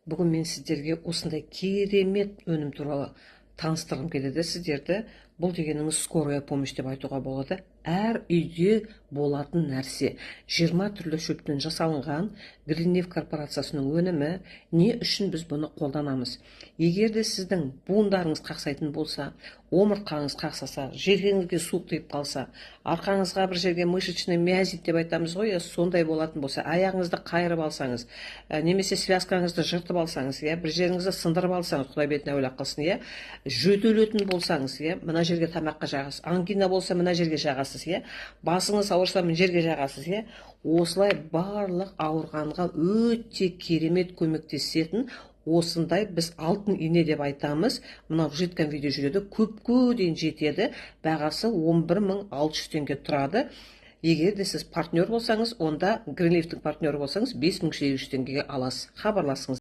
Бүгін мен сіздерге осындай керемет өнім туралы таныстырғым келеді сіздерді. Бұл дегеніңіз скорая помощь деп айтуға болады. Әр үйде болатын нәрсе. 20 түрлі шөптен жасалынған Greenleaf корпорациясының өнімі. Не үшін біз бұны қолданамыз? Егер де сіздің буындарыңыз қақсайтын болса, омыртқаңыз қақсаса, желкеңізге су құйып қалса, арқаңызға бір жерге мышечный миозит деп айтамыз ғой, сондай болатын болса, аяғыңызды қайырып алсаңыз, немесе связкаңызды жыртып алсаңыз, бір жеріңізді сындырып алсаңыз, Құдай бетін әулақ қылсын, жөтелетін болсаңыз, мына жерге тамаққа жағасыз, ангина болса мына жерге жағасыз, басыңыз ауырса мына жерге жағасыз, осылай барлық ауырғанға өте керемет көмектесетін осындай біз алтын ине деп айтамыз. Мынау жеткен видео жүреді, көпке дейін жетеді. Бағасы 11.600 теңге тұрады. Егер де сіз партнер болсаңыз, онда Greenleaf партнер болсаңыз 5.800 теңгеге аласыз. Хабарласыңыз.